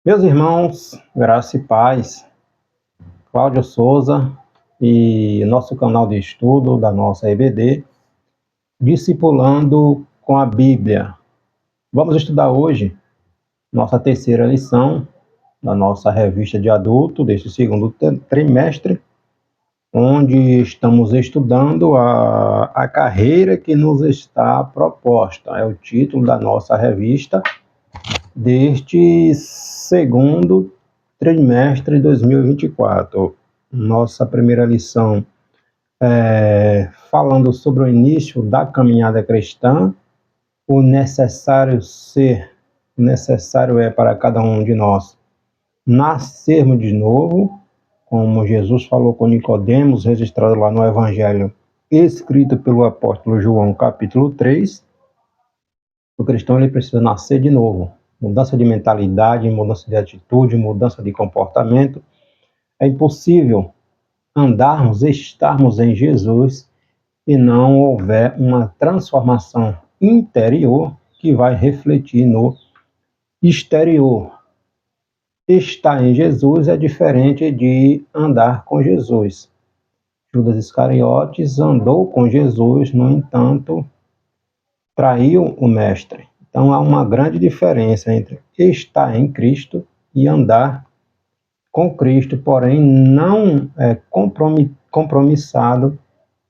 Meus irmãos, graça e paz, Cláudio Souza e nosso canal de estudo da nossa EBD, Discipulando com a Bíblia. Vamos estudar hoje nossa terceira lição da nossa revista de adulto, deste segundo trimestre, onde estamos estudando a carreira que nos está proposta. É o título da nossa revista deste segundo trimestre de 2024. Nossa primeira lição falando sobre o início da caminhada cristã, o necessário é para cada um de nós nascermos de novo, como Jesus falou com Nicodemos, registrado lá no Evangelho, escrito pelo apóstolo João, capítulo 3. O cristão ele precisa nascer de novo. Mudança de mentalidade, mudança de atitude, mudança de comportamento. É impossível andarmos, estarmos em Jesus e não houver uma transformação interior que vai refletir no exterior. Estar em Jesus é diferente de andar com Jesus. Judas Iscariotes andou com Jesus, no entanto, traiu o mestre. Então há uma grande diferença entre estar em Cristo e andar com Cristo, porém não é compromissado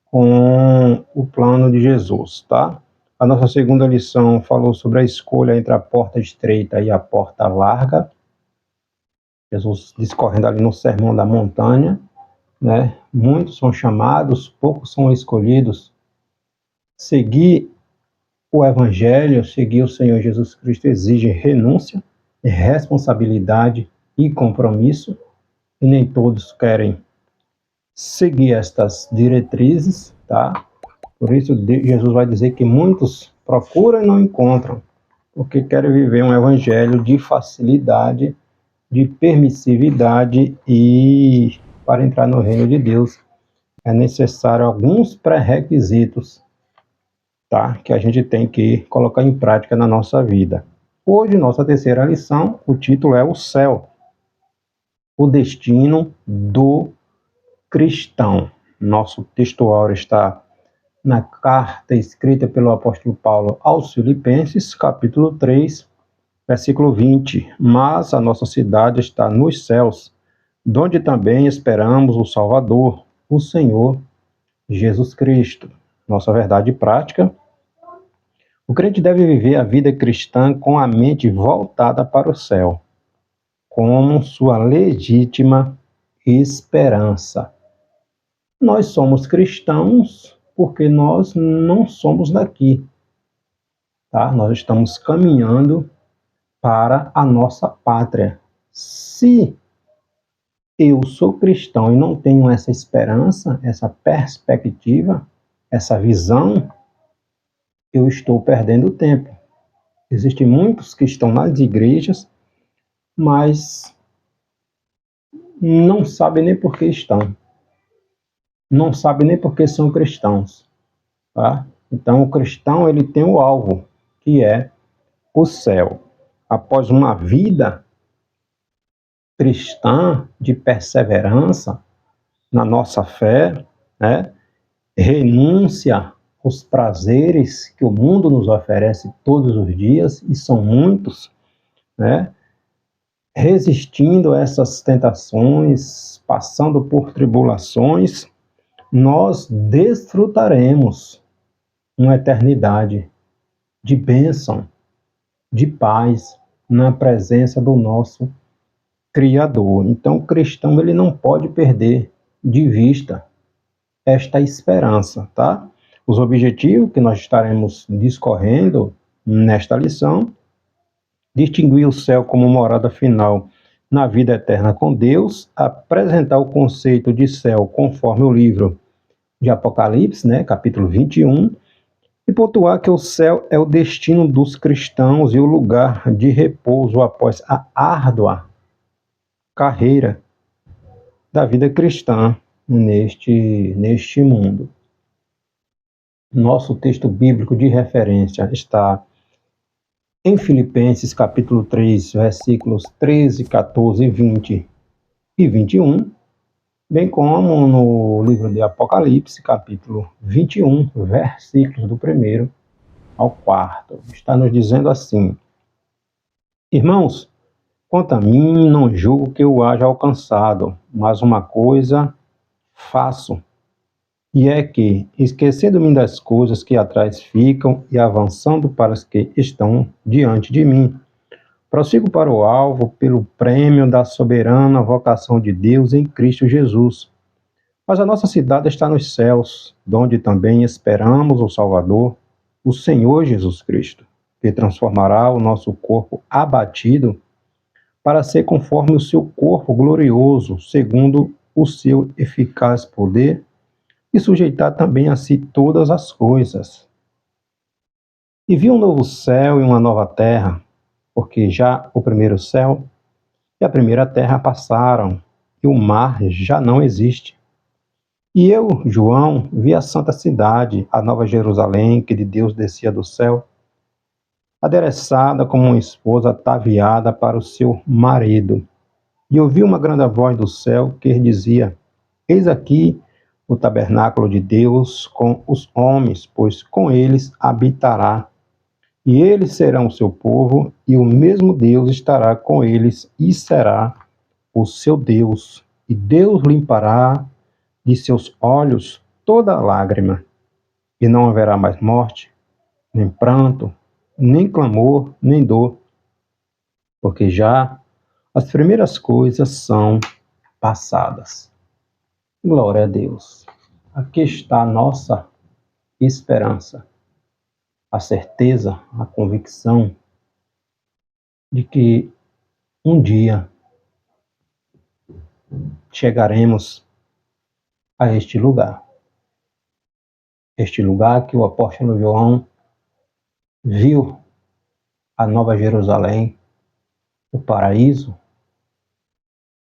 com o plano de Jesus, tá? A nossa segunda lição falou sobre a escolha entre a porta estreita e a porta larga. Jesus discorrendo ali no Sermão da Montanha, né? Muitos são chamados, poucos são escolhidos. Seguir o Evangelho, seguir o Senhor Jesus Cristo exige renúncia, responsabilidade e compromisso, e nem todos querem seguir estas diretrizes, tá? Por isso Jesus vai dizer que muitos procuram e não encontram, porque querem viver um evangelho de facilidade, de permissividade, e para entrar no reino de Deus é necessário alguns pré-requisitos, tá? Que a gente tem que colocar em prática na nossa vida. Hoje, nossa terceira lição, o título é o céu, o destino do cristão. Nosso textuário está na carta escrita pelo apóstolo Paulo aos Filipenses, capítulo 3, versículo 20. Mas a nossa cidade está nos céus, donde também esperamos o Salvador, o Senhor Jesus Cristo. Nossa verdade prática: o crente deve viver a vida cristã com a mente voltada para o céu, como sua legítima esperança. Nós somos cristãos porque nós não somos daqui, tá? Nós estamos caminhando para a nossa pátria. Se eu sou cristão e não tenho essa esperança, essa perspectiva, essa visão, eu estou perdendo tempo. Existem muitos que estão nas igrejas, mas não sabem nem por que estão. Não sabem nem por que são cristãos, tá? Então, o cristão ele tem o alvo, que é o céu. Após uma vida cristã de perseverança na nossa fé, né? Renúncia aos prazeres que o mundo nos oferece todos os dias, e são muitos, né? Resistindo a essas tentações, passando por tribulações, nós desfrutaremos uma eternidade de bênção, de paz, na presença do nosso Criador. Então, o cristão ele não pode perder de vista esta esperança, tá? Os objetivos que nós estaremos discorrendo nesta lição: distinguir o céu como morada final na vida eterna com Deus, apresentar o conceito de céu conforme o livro de Apocalipse, né, capítulo 21, e pontuar que o céu é o destino dos cristãos e o lugar de repouso após a árdua carreira da vida cristã neste mundo. Nosso texto bíblico de referência está Em Filipenses capítulo 3, versículos 13, 14, 20 e 21, bem como no livro de Apocalipse, capítulo 21, versículos do 1º ao 4º. Está nos dizendo assim: Irmãos, quanto a mim, não julgo que eu haja alcançado, mas uma coisa faço, e é que, esquecendo-me das coisas que atrás ficam e avançando para as que estão diante de mim, prossigo para o alvo pelo prêmio da soberana vocação de Deus em Cristo Jesus. Mas a nossa cidade está nos céus, donde também esperamos o Salvador, o Senhor Jesus Cristo, que transformará o nosso corpo abatido para ser conforme o seu corpo glorioso, segundo o seu eficaz poder, e sujeitar também a si todas as coisas. E vi um novo céu e uma nova terra, porque já o primeiro céu e a primeira terra passaram, e o mar já não existe. E eu, João, vi a santa cidade, a nova Jerusalém, que de Deus descia do céu, adereçada como uma esposa ataviada para o seu marido. E ouvi uma grande voz do céu que dizia: Eis aqui o tabernáculo de Deus com os homens, pois com eles habitará. E eles serão o seu povo, e o mesmo Deus estará com eles e será o seu Deus. E Deus limpará de seus olhos toda lágrima, e não haverá mais morte, nem pranto, nem clamor, nem dor, porque já as primeiras coisas são passadas. Glória a Deus. Aqui está a nossa esperança, a certeza, a convicção de que um dia chegaremos a este lugar que o apóstolo João viu, a Nova Jerusalém, o paraíso,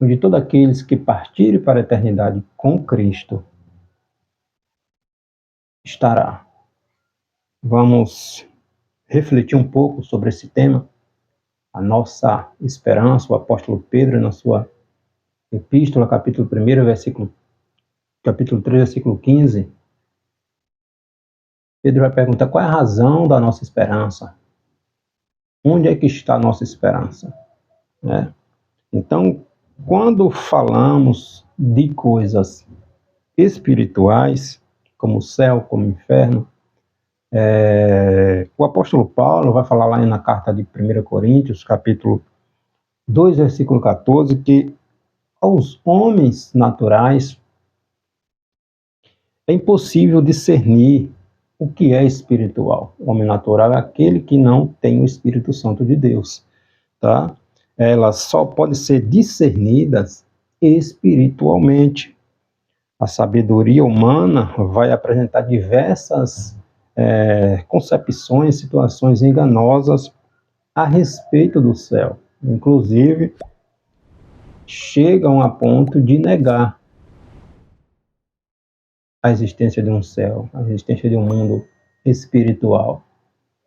onde todos aqueles que partirem para a eternidade com Cristo estará. Vamos refletir um pouco sobre esse tema, a nossa esperança. O apóstolo Pedro, na sua epístola, capítulo 1, capítulo 3, versículo 15, Pedro vai perguntar qual é a razão da nossa esperança. Onde é que está a nossa esperança? Então, quando falamos de coisas espirituais, como o céu, como o inferno, o apóstolo Paulo vai falar lá na carta de 1 Coríntios, capítulo 2, versículo 14, que aos homens naturais é impossível discernir o que é espiritual. O homem natural é aquele que não tem o Espírito Santo de Deus, tá? Elas só podem ser discernidas espiritualmente. A sabedoria humana vai apresentar diversas concepções, situações enganosas a respeito do céu. Inclusive, chegam a ponto de negar a existência de um céu, a existência de um mundo espiritual.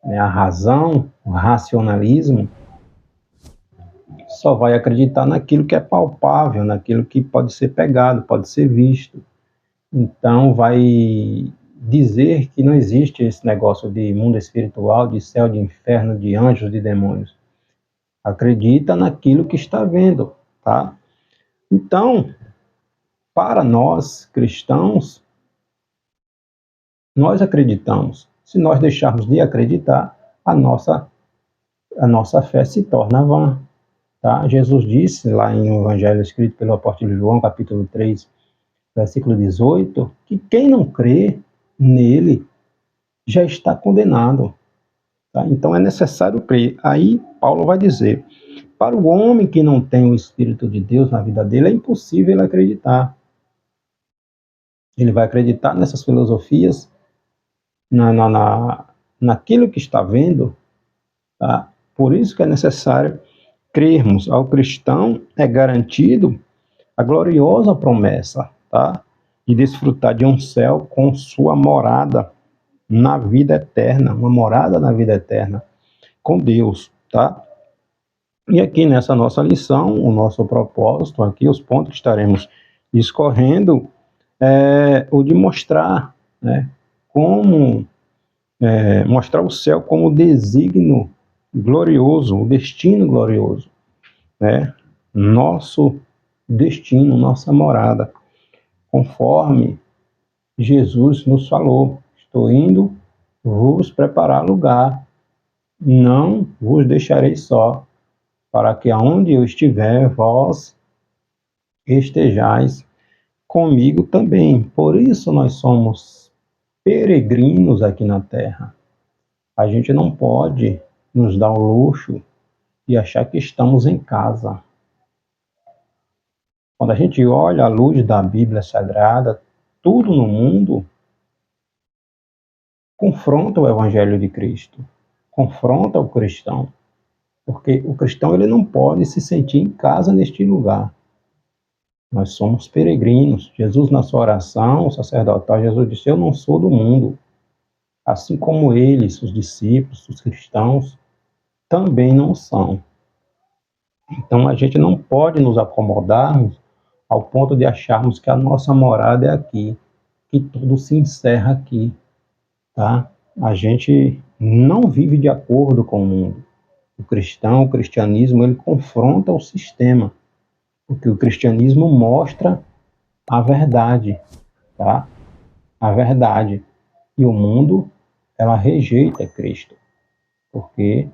A razão, o racionalismo, só vai acreditar naquilo que é palpável, naquilo que pode ser pegado, pode ser visto. Então vai dizer que não existe esse negócio de mundo espiritual, de céu, de inferno, de anjos, de demônios. Acredita naquilo que está vendo, tá? Então, para nós cristãos, nós acreditamos. Se nós deixarmos de acreditar, a nossa fé se torna vã. Tá? Jesus disse lá em um evangelho escrito pelo apóstolo João, capítulo 3, versículo 18, que quem não crê nele já está condenado. Tá? Então é necessário crer. Aí Paulo vai dizer, para o homem que não tem o Espírito de Deus na vida dele, é impossível ele acreditar. Ele vai acreditar nessas filosofias, naquilo que está vendo. Tá? Por isso que é necessário crermos. Ao cristão é garantido a gloriosa promessa, tá? De desfrutar de um céu com sua morada na vida eterna, uma morada na vida eterna, com Deus, tá? E aqui nessa nossa lição, o nosso propósito aqui, os pontos que estaremos discorrendo, é o de mostrar, né, como mostrar o céu como desígnio glorioso, o destino glorioso, né? Nosso destino, nossa morada, conforme Jesus nos falou: estou indo vos preparar lugar, não vos deixarei só, para que aonde eu estiver, vós estejais comigo também. Por isso nós somos peregrinos aqui na terra. A gente não pode nos dar o luxo de achar que estamos em casa. Quando a gente olha à luz da Bíblia Sagrada, tudo no mundo confronta o Evangelho de Cristo, confronta o cristão, porque o cristão ele não pode se sentir em casa neste lugar. Nós somos peregrinos. Jesus, na sua oração sacerdotal, Jesus disse: eu não sou do mundo. Assim como eles, os discípulos, os cristãos, também não são. Então a gente não pode nos acomodarmos ao ponto de acharmos que a nossa morada é aqui, que tudo se encerra aqui, tá? A gente não vive de acordo com o mundo. O cristianismo, ele confronta o sistema, porque o cristianismo mostra a verdade, tá? A verdade. E o mundo, ela rejeita Cristo, porque,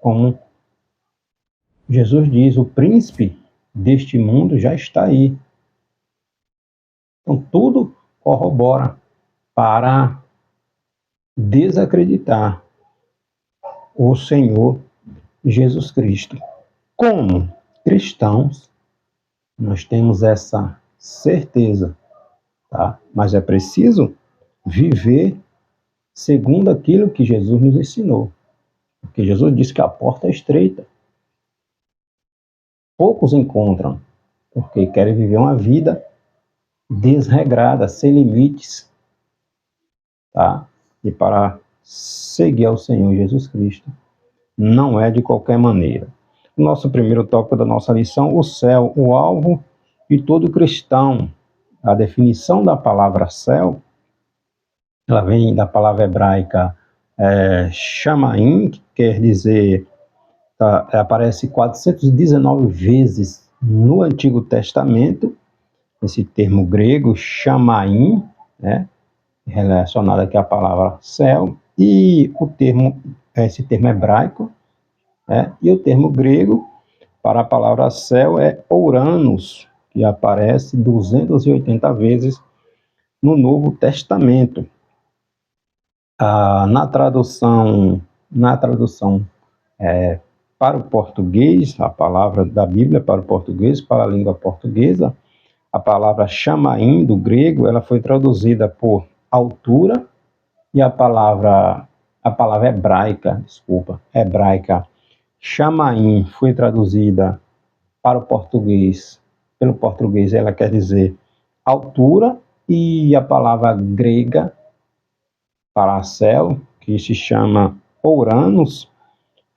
como Jesus diz, o príncipe deste mundo já está aí. Então, tudo corrobora para desacreditar o Senhor Jesus Cristo. Como cristãos, nós temos essa certeza, tá? Mas é preciso viver segundo aquilo que Jesus nos ensinou. Porque Jesus disse que a porta é estreita. Poucos encontram, porque querem viver uma vida desregrada, sem limites, tá? E para seguir ao Senhor Jesus Cristo, não é de qualquer maneira. O nosso primeiro tópico da nossa lição: o céu, o alvo de todo cristão. A definição da palavra céu, ela vem da palavra hebraica Shamaim, que quer dizer, aparece 419 vezes no Antigo Testamento, esse termo grego, Shamaim, né, relacionado aqui à palavra céu, e esse termo hebraico, e o termo grego para a palavra céu é Ouranos, que aparece 280 vezes no Novo Testamento. Na tradução para o português, a palavra da Bíblia para o português, para a língua portuguesa, a palavra Shamaim, do grego, ela foi traduzida por altura, e a palavra hebraica Shamaim foi traduzida para o português, pelo português ela quer dizer altura, e a palavra grega para céu, que se chama Ouranos,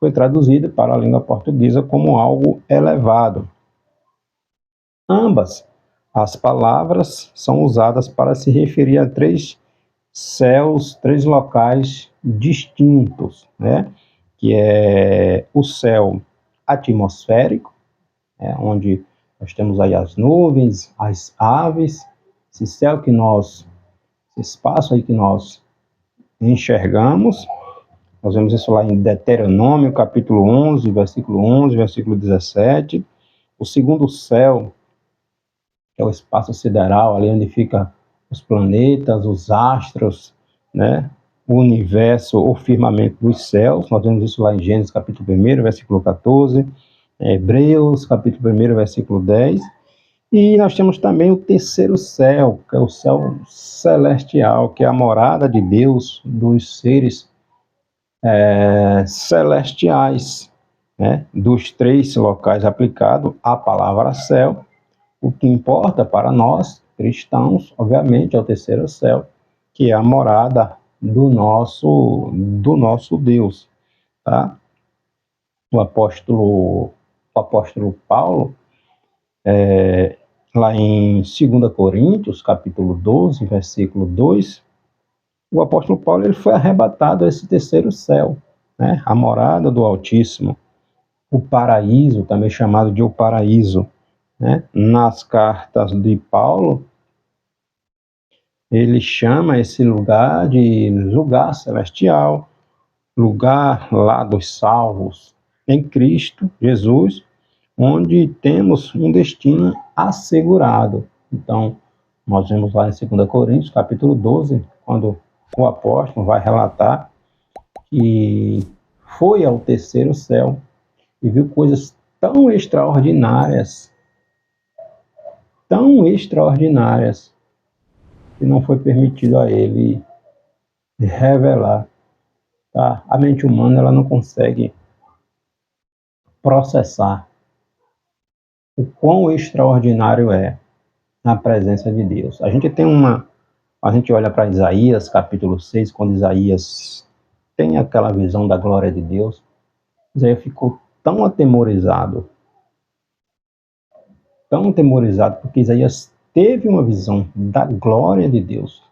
foi traduzida para a língua portuguesa como algo elevado. Ambas as palavras são usadas para se referir a três céus, três locais distintos, né? Que é o céu atmosférico, onde nós temos aí as nuvens, as aves, esse espaço aí que nós enxergamos. Nós vemos isso lá em Deuteronômio, capítulo 11, versículo 17. O segundo céu, que é o espaço sideral, ali onde ficam os planetas, os astros, né? O universo, o firmamento dos céus. Nós vemos isso lá em Gênesis, capítulo 1, versículo 14. Hebreus, capítulo 1, versículo 10. E nós temos também o terceiro céu, que é o céu celestial, que é a morada de Deus, dos seres celestiais, né? Dos três locais aplicados a palavra céu, o que importa para nós, cristãos, obviamente, é o terceiro céu, que é a morada do nosso Deus, tá? o apóstolo Paulo, lá em 2 Coríntios, capítulo 12, versículo 2, o apóstolo Paulo ele foi arrebatado a esse terceiro céu, né? A morada do Altíssimo, o paraíso, também chamado de o paraíso, né? Nas cartas de Paulo, ele chama esse lugar de lugar celestial, lugar lá dos salvos em Cristo Jesus, onde temos um destino assegurado. Então, nós vemos lá em 2 Coríntios, capítulo 12, quando o apóstolo vai relatar que foi ao terceiro céu e viu coisas tão extraordinárias, que não foi permitido a ele revelar. Tá? A mente humana ela não consegue processar o quão extraordinário é a presença de Deus. A gente olha para Isaías, capítulo 6, quando Isaías tem aquela visão da glória de Deus, Isaías ficou tão atemorizado, porque Isaías teve uma visão da glória de Deus.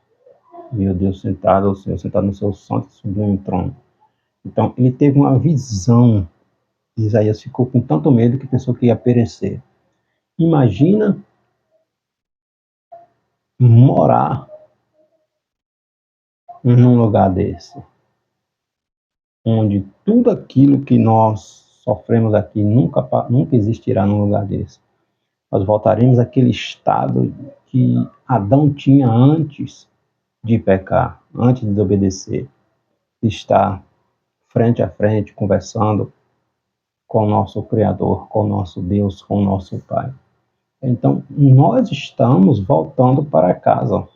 Viu Deus sentado, o Senhor sentado no seu santo e sublime trono. Então, ele teve uma visão. Isaías ficou com tanto medo que pensou que ia perecer. Imagina morar num lugar desse, onde tudo aquilo que nós sofremos aqui nunca existirá num lugar desse. Nós voltaremos àquele estado que Adão tinha antes de pecar, antes de desobedecer, de estar frente a frente, conversando com o nosso Criador, com o nosso Deus, com o nosso Pai. Então, nós estamos voltando para casa.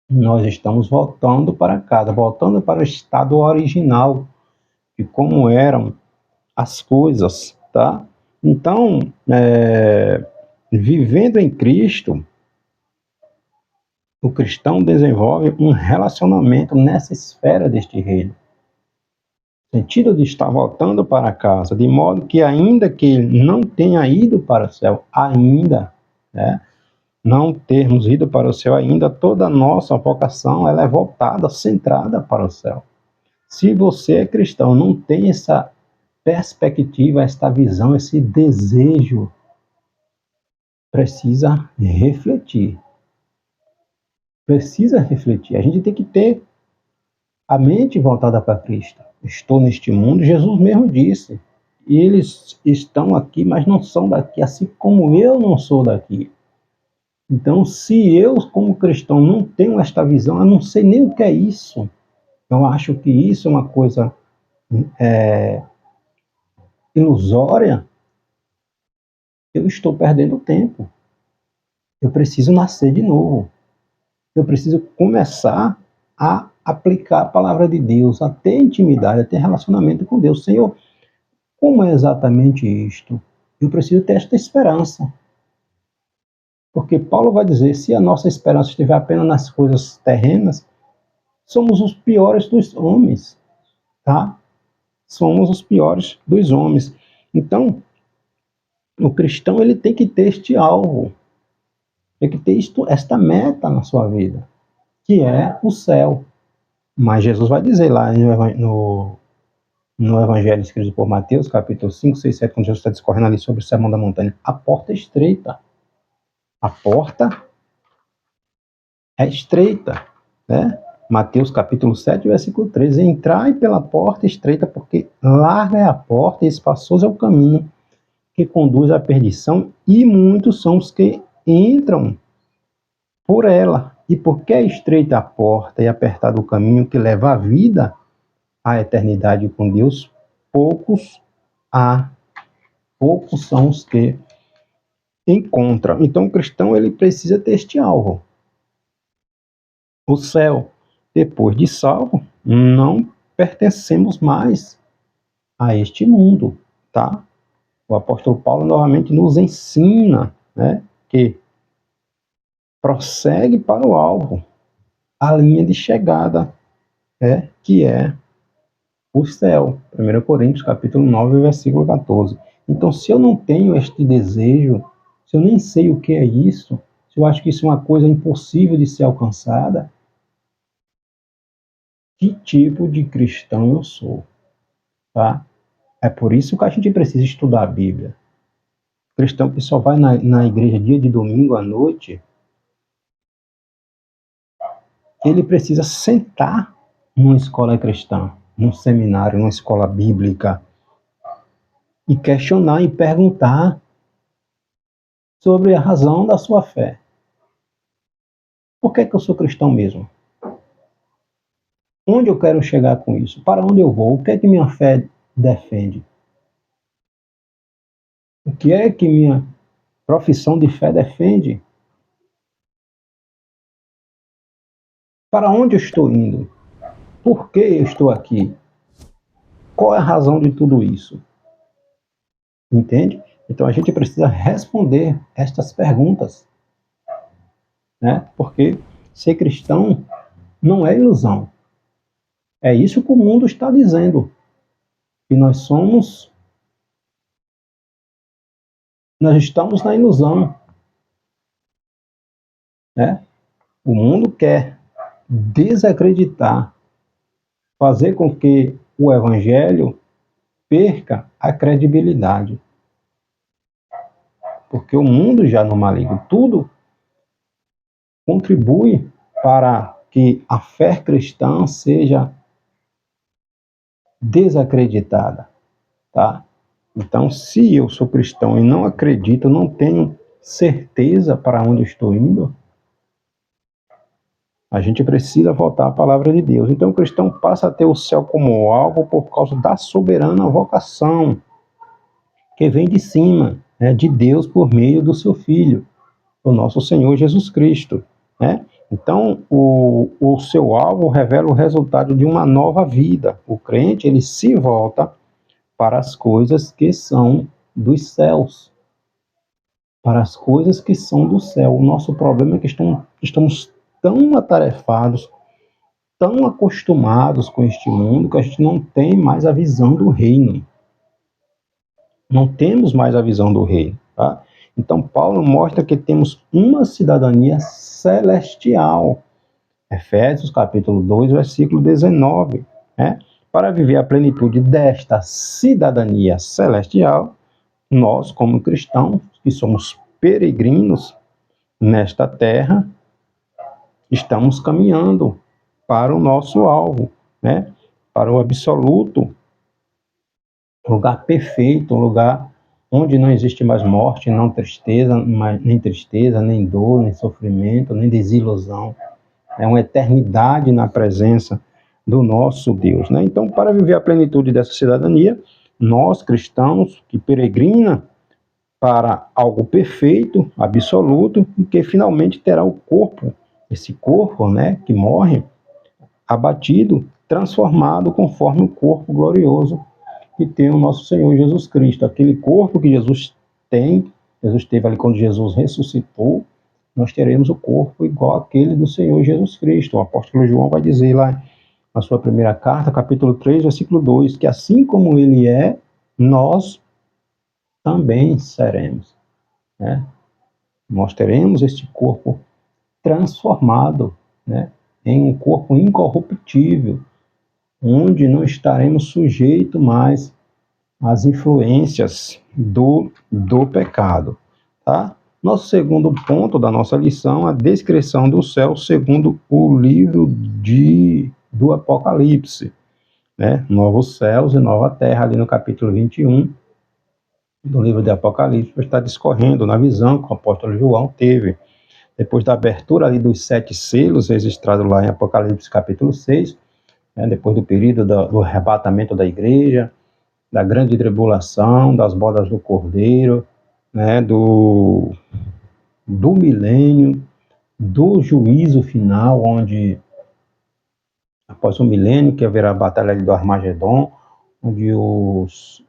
Nós estamos voltando para casa, voltando para o estado original de como eram as coisas, tá? Então, vivendo em Cristo, o cristão desenvolve um relacionamento nessa esfera deste reino. No sentido de estar voltando para casa, de modo que ainda que ele não tenha ido para o céu, né? Não termos ido para o céu ainda, toda a nossa vocação ela é voltada, centrada para o céu. Se você é cristão, não tem essa perspectiva, esta visão, esse desejo, precisa refletir. A gente tem que ter a mente voltada para Cristo. Estou neste mundo, Jesus mesmo disse. Eles estão aqui, mas não são daqui, assim como eu não sou daqui. Então, se eu, como cristão, não tenho esta visão, eu não sei nem o que é isso. Eu acho que isso é uma coisa ilusória. Eu estou perdendo tempo. Eu preciso nascer de novo. Eu preciso começar a aplicar a palavra de Deus, a ter intimidade, a ter relacionamento com Deus. Senhor, como é exatamente isto? Eu preciso ter esta esperança. Porque Paulo vai dizer, se a nossa esperança estiver apenas nas coisas terrenas, somos os piores dos homens, tá? Somos os piores dos homens. Então, o cristão ele tem que ter este alvo, tem que ter esta meta na sua vida, que é o céu. Mas Jesus vai dizer lá no Evangelho escrito por Mateus, capítulo 5, 6, 7, quando Jesus está discorrendo ali sobre o Sermão da Montanha, a porta é estreita. A porta é estreita, né? Mateus capítulo 7, versículo 13. Entrai pela porta estreita, porque larga é a porta e espaçoso é o caminho que conduz à perdição, e muitos são os que entram por ela. E porque é estreita a porta e apertado o caminho que leva à vida, à eternidade com Deus, poucos são os que encontram. Então o cristão ele precisa ter este alvo. O céu. Depois de salvo, não pertencemos mais a este mundo, tá? O apóstolo Paulo novamente nos ensina, né, que prossegue para o alvo, a linha de chegada, que é o céu. 1 Coríntios, capítulo 9, versículo 14. Então, se eu não tenho este desejo, se eu nem sei o que é isso, se eu acho que isso é uma coisa impossível de ser alcançada, que tipo de cristão eu sou? Tá? É por isso que a gente precisa estudar a Bíblia. O cristão que só vai na igreja dia de domingo à noite, ele precisa sentar numa escola cristã, num seminário, numa escola bíblica, e questionar e perguntar sobre a razão da sua fé. Por que eu sou cristão mesmo? Onde eu quero chegar com isso? Para onde eu vou? O que é que minha fé defende? O que é que minha profissão de fé defende? Para onde eu estou indo? Por que eu estou aqui? Qual é a razão de tudo isso? Entende? Então a gente precisa responder estas perguntas, né? Porque ser cristão não é ilusão. É isso que o mundo está dizendo. Que nós estamos na ilusão, né? O mundo quer desacreditar, fazer com que o evangelho perca a credibilidade. Porque o mundo já no maligno, tudo contribui para que a fé cristã seja desacreditada, tá? Então, se eu sou cristão e não acredito, não tenho certeza para onde estou indo, a gente precisa voltar à palavra de Deus. Então, o cristão passa a ter o céu como alvo por causa da soberana vocação que vem de cima, né, de Deus por meio do seu Filho, o nosso Senhor Jesus Cristo, né? Então, o seu alvo revela o resultado de uma nova vida. O crente, ele se volta para as coisas que são dos céus, para as coisas que são do céu. O nosso problema é que estamos tão atarefados, tão acostumados com este mundo, que a gente não tem mais a visão do reino. Não temos mais a visão do reino, tá? Então, Paulo mostra que temos uma cidadania celestial. Efésios, capítulo 2, versículo 19, né? Para viver a plenitude desta cidadania celestial, nós, como cristãos, que somos peregrinos nesta terra, estamos caminhando para o nosso alvo, né? Para o absoluto, lugar perfeito, um lugar onde não existe mais morte, não tristeza, nem tristeza, nem dor, nem sofrimento, nem desilusão. É uma eternidade na presença do nosso Deus, né? Então, para viver a plenitude dessa cidadania, nós cristãos que peregrina para algo perfeito, absoluto, e que finalmente terá o corpo, esse corpo, né, que morre, abatido, transformado conforme o corpo glorioso que tem o nosso Senhor Jesus Cristo. Aquele corpo que Jesus tem, Jesus teve ali quando Jesus ressuscitou, nós teremos o corpo igual àquele do Senhor Jesus Cristo. O apóstolo João vai dizer lá na sua primeira carta, capítulo 3, versículo 2, que assim como ele é, nós também seremos, né? Nós teremos este corpo transformado, né, em um corpo incorruptível, onde não estaremos sujeitos mais às influências do pecado, tá? Nosso segundo ponto da nossa lição, a descrição do céu segundo o livro do Apocalipse, né? Novos céus e nova terra, ali no capítulo 21 do livro de Apocalipse, está discorrendo na visão que o apóstolo João teve. Depois da abertura ali dos 7 selos, registrado lá em Apocalipse capítulo 6, né? Depois do período do arrebatamento da igreja, da grande tribulação, das bodas do Cordeiro, né? do milênio, do juízo final, onde, após o milênio, que haverá a batalha do Armagedon, onde os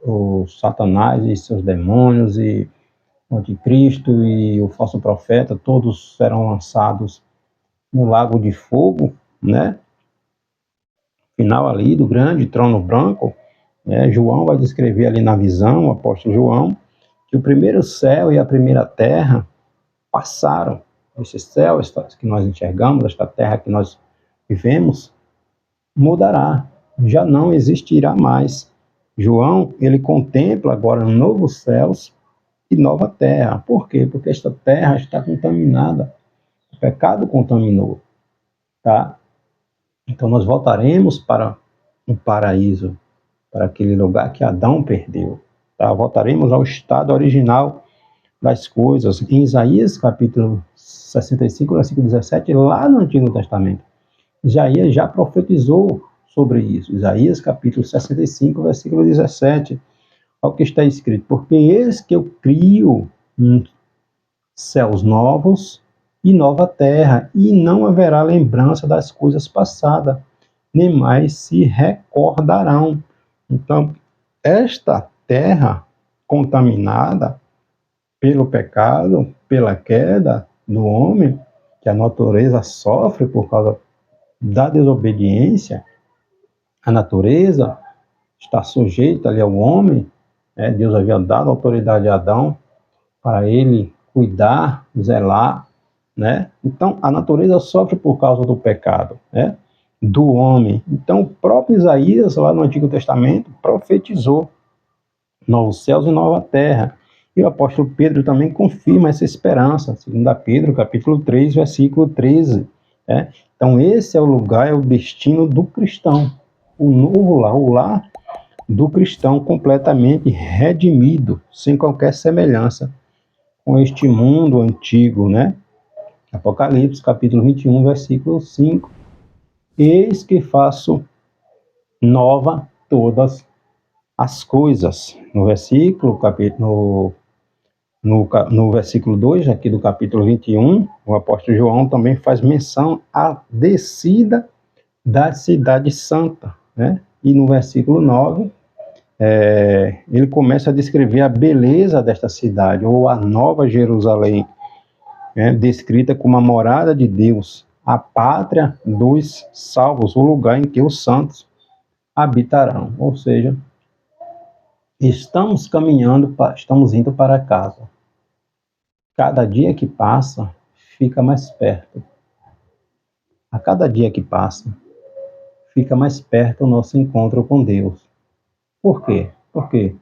Satanás e seus demônios e o anticristo e o falso profeta, todos serão lançados no lago de fogo, né? final ali do grande trono branco, né, João vai descrever ali na visão, o apóstolo João, que o primeiro céu e a primeira terra passaram. Esse céu que nós enxergamos, esta terra que nós vivemos, mudará, já não existirá mais. João, ele contempla agora novos céus e nova terra. Por quê? Porque esta terra está contaminada. O pecado contaminou, tá? Então nós voltaremos para o paraíso, para aquele lugar que Adão perdeu, tá? Voltaremos ao estado original das coisas. Em Isaías, capítulo 65, versículo 17, lá no Antigo Testamento, Isaías já profetizou sobre isso. Isaías, capítulo 65, versículo 17. Olha o que está escrito: porque eis que eu crio céus novos e nova terra, e não haverá lembrança das coisas passadas, nem mais se recordarão. Então, esta terra contaminada pelo pecado, pela queda do homem, que a natureza sofre por causa da desobediência, a natureza está sujeita ali ao homem, né? Deus havia dado autoridade a Adão para ele cuidar, zelar, né? Então, a natureza sofre por causa do pecado, né? Do homem. Então, o próprio Isaías, lá no Antigo Testamento, profetizou novos céus e nova terra. E o apóstolo Pedro também confirma essa esperança, 2 Pedro, capítulo 3, versículo 13. Né? Então, esse é o lugar, é o destino do cristão. O novo lar, o lar do cristão completamente redimido, sem qualquer semelhança com este mundo antigo, né? Apocalipse, capítulo 21, versículo 5. Eis que faço nova todas as coisas. No versículo, no versículo 2, aqui do capítulo 21, o apóstolo João também faz menção à descida da cidade santa, né? E no versículo 9, ele começa a descrever a beleza desta cidade, ou a Nova Jerusalém, né? Descrita como a morada de Deus, a pátria dos salvos, o lugar em que os santos habitarão. Ou seja, estamos caminhando, estamos indo para casa. Cada dia que passa, fica mais perto. A cada dia que passa, fica mais perto o nosso encontro com Deus. Por quê? Porque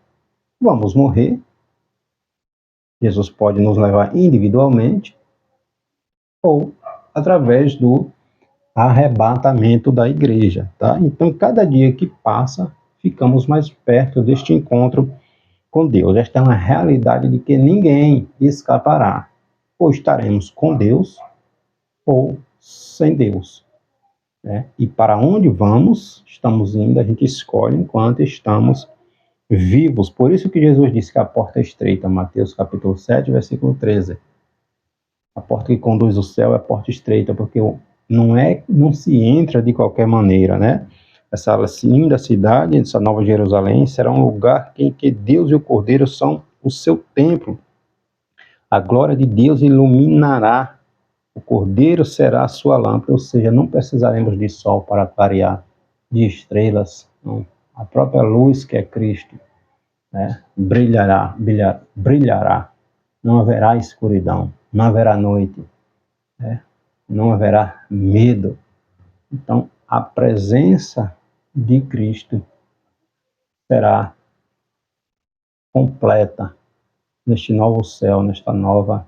vamos morrer. Jesus pode nos levar individualmente ou através do arrebatamento da igreja, tá? Então, cada dia que passa, ficamos mais perto deste encontro com Deus. Esta é uma realidade de que ninguém escapará. Ou estaremos com Deus ou sem Deus, né? E para onde vamos, estamos indo, a gente escolhe enquanto estamos vivos. Por isso que Jesus disse que a porta é estreita, Mateus capítulo 7, versículo 13. A porta que conduz ao céu é a porta estreita, porque não se entra de qualquer maneira, né? Essa linda cidade, essa Nova Jerusalém, será um lugar em que Deus e o Cordeiro são o seu templo. A glória de Deus iluminará, o Cordeiro será a sua lâmpada, ou seja, não precisaremos de sol para clarear, de estrelas, não. A própria luz que é Cristo, né? Brilhará, não haverá escuridão, não haverá noite, né? Não haverá medo. Então, a presença de Cristo será completa neste novo céu, nesta nova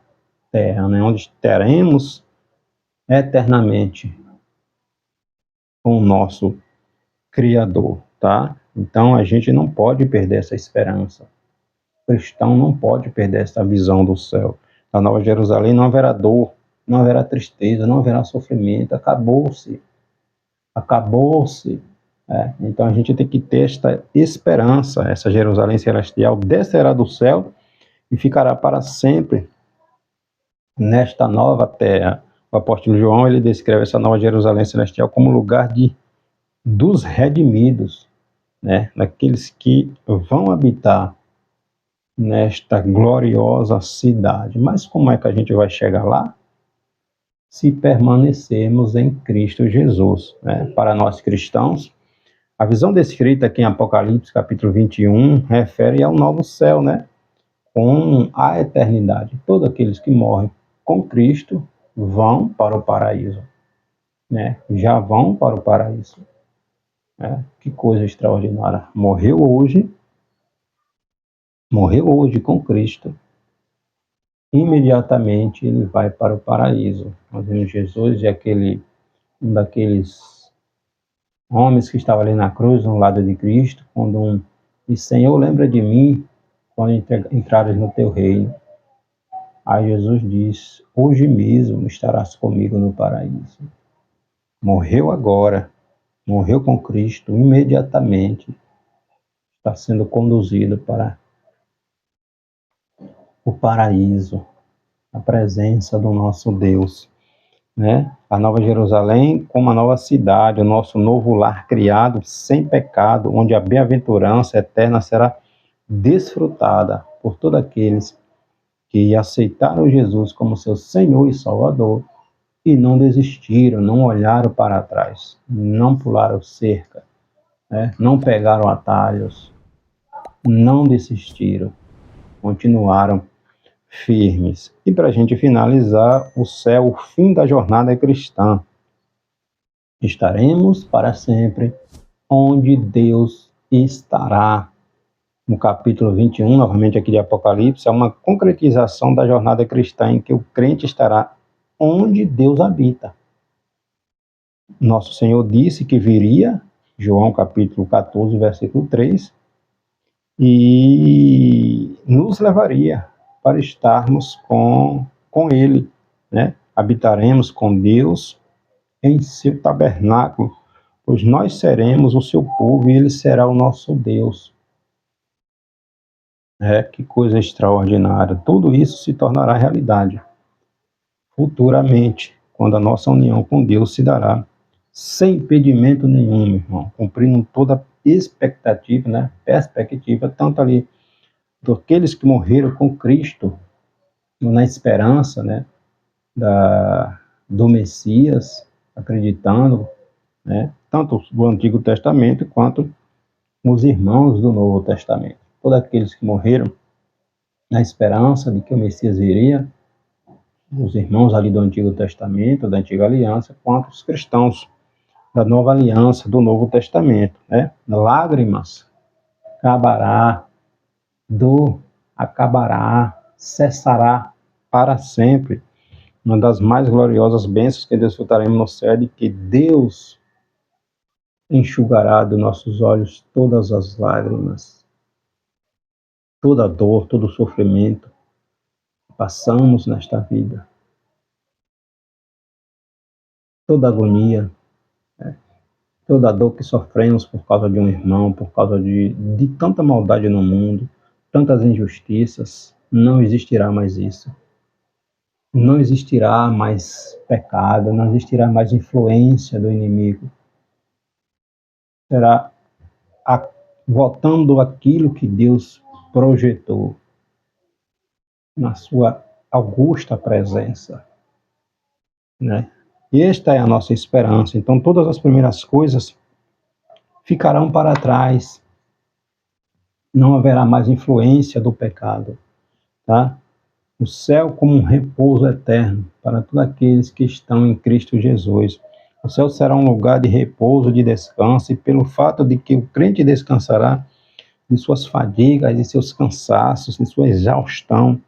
terra, né? Onde teremos eternamente com o nosso Criador, tá? Então, a gente não pode perder essa esperança. O cristão não pode perder essa visão do céu. Na Nova Jerusalém não haverá dor, não haverá tristeza, não haverá sofrimento, acabou-se. Acabou-se. Então a gente tem que ter esta esperança. Essa Jerusalém celestial descerá do céu e ficará para sempre nesta nova terra. O apóstolo João, ele descreve essa Nova Jerusalém celestial como lugar dos redimidos, né? Daqueles que vão habitar nesta gloriosa cidade. Mas como é que a gente vai chegar lá? Se permanecermos em Cristo Jesus, né? Para nós cristãos, A visão descrita aqui em Apocalipse, capítulo 21, refere ao novo céu, né? Com a eternidade. Todos aqueles que morrem com Cristo vão para o paraíso, né? Já vão para o paraíso. Né? Que coisa extraordinária. Morreu hoje com Cristo, imediatamente ele vai para o paraíso. Nós vemos Jesus e um daqueles homens que estava ali na cruz, no lado de Cristo, quando disse: Senhor, lembra de mim quando entrares no teu reino. Aí Jesus diz: hoje mesmo estarás comigo no paraíso. Morreu agora, morreu com Cristo, imediatamente está sendo conduzido para o paraíso, a presença do nosso Deus, né? A Nova Jerusalém como a nova cidade, o nosso novo lar criado sem pecado, onde a bem-aventurança eterna será desfrutada por todos aqueles que aceitaram Jesus como seu Senhor e Salvador e não desistiram, não olharam para trás, não pularam cerca, né? Não pegaram atalhos, não desistiram, continuaram firmes. E para a gente finalizar, o céu, o fim da jornada cristã. Estaremos para sempre onde Deus estará. No capítulo 21, novamente aqui de Apocalipse, é uma concretização da jornada cristã em que o crente estará onde Deus habita. Nosso Senhor disse que viria, João capítulo 14, versículo 3, e nos levaria para estarmos com Ele, né? Habitaremos com Deus em seu tabernáculo, pois nós seremos o seu povo e Ele será o nosso Deus. Que coisa extraordinária. Tudo isso se tornará realidade futuramente, quando a nossa união com Deus se dará sem impedimento nenhum, meu irmão, cumprindo toda a expectativa, né? Perspectiva, tanto ali daqueles que morreram com Cristo, na esperança, né? Do Messias, acreditando, né? Tanto do Antigo Testamento quanto os irmãos do Novo Testamento. Todos aqueles que morreram na esperança de que o Messias viria, os irmãos ali do Antigo Testamento, da Antiga Aliança, quanto os cristãos da Nova Aliança, do Novo Testamento, né? Lágrimas acabará, dor acabará, cessará para sempre. Uma das mais gloriosas bênçãos que desfrutaremos no céu é de que Deus enxugará dos nossos olhos todas as lágrimas, toda dor, todo sofrimento que passamos nesta vida, toda agonia, toda dor que sofremos por causa de um irmão, por causa de tanta maldade no mundo, tantas injustiças. Não existirá mais isso. Não existirá mais pecado, não existirá mais influência do inimigo. Será voltando aquilo que Deus projetou na sua augusta presença, né? E esta é a nossa esperança. Então todas as primeiras coisas ficarão para trás. Não haverá mais influência do pecado, tá? O céu como um repouso eterno para todos aqueles que estão em Cristo Jesus. O céu será um lugar de repouso, de descanso, e pelo fato de que o crente descansará de suas fadigas, de seus cansaços, de sua exaustão,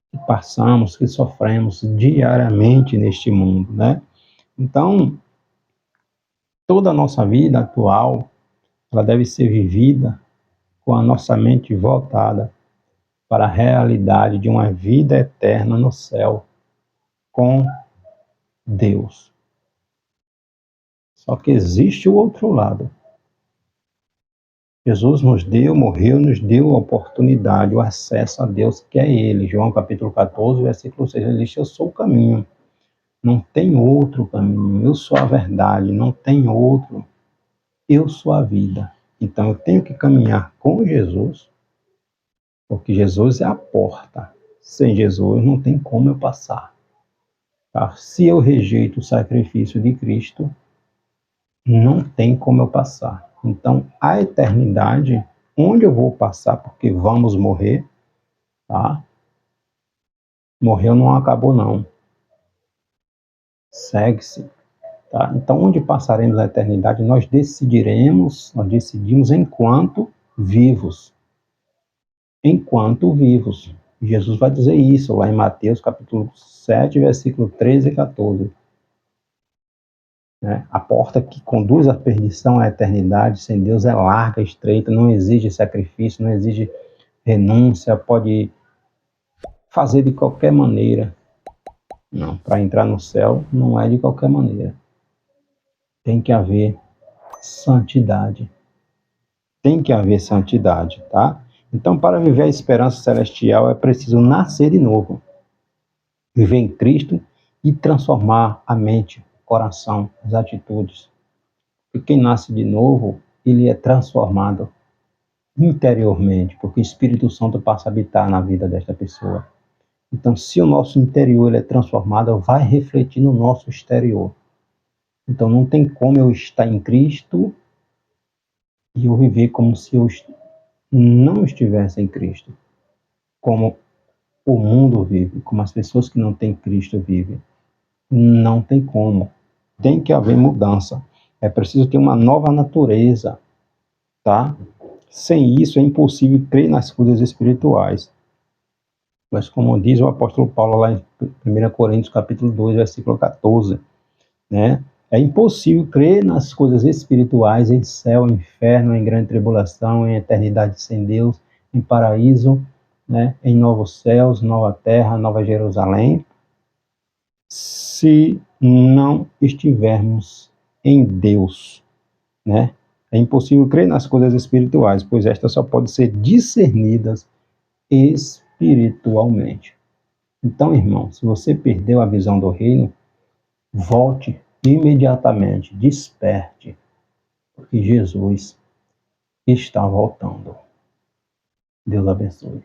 que passamos, que sofremos diariamente neste mundo, né? Então, toda a nossa vida atual, ela deve ser vivida com a nossa mente voltada para a realidade de uma vida eterna no céu com Deus. Só que existe o outro lado. Jesus morreu, nos deu a oportunidade, o acesso a Deus, que é Ele. João capítulo 14, versículo 6, ele diz: eu sou o caminho, não tem outro caminho, eu sou a verdade, não tem outro, eu sou a vida. Então eu tenho que caminhar com Jesus, porque Jesus é a porta. Sem Jesus não tem como eu passar. Tá? Se eu rejeito o sacrifício de Cristo, não tem como eu passar. Então, a eternidade, onde eu vou passar, porque vamos morrer, tá? Morreu não acabou não. Segue-se, tá? Então, onde passaremos a eternidade, nós decidimos enquanto vivos. Enquanto vivos. Jesus vai dizer isso lá em Mateus capítulo 7, versículo 13 e 14. Né? A porta que conduz à perdição, à eternidade, sem Deus, é larga, estreita, não exige sacrifício, não exige renúncia, pode fazer de qualquer maneira. Não, para entrar no céu não é de qualquer maneira. Tem que haver santidade. Tem que haver santidade, tá? Então, para viver a esperança celestial, é preciso nascer de novo. Viver em Cristo e transformar a mente, o coração, as atitudes. E quem nasce de novo, ele é transformado interiormente, porque o Espírito Santo passa a habitar na vida desta pessoa. Então, se o nosso interior ele é transformado, vai refletir no nosso exterior. Então, não tem como eu estar em Cristo e eu viver como se eu não estivesse em Cristo. Como o mundo vive, como as pessoas que não têm Cristo vivem. Não tem como. Tem que haver mudança. É preciso ter uma nova natureza, tá? Sem isso é impossível crer nas coisas espirituais. Mas como diz o apóstolo Paulo lá em 1 Coríntios capítulo 2, versículo 14, né? É impossível crer nas coisas espirituais, em céu, inferno, em grande tribulação, em eternidade sem Deus, em paraíso, né? Em novos céus, nova terra, nova Jerusalém, se não estivermos em Deus, né? É impossível crer nas coisas espirituais, pois estas só podem ser discernidas espiritualmente. Então, irmão, se você perdeu a visão do reino, volte imediatamente, desperte, porque Jesus está voltando. Deus abençoe.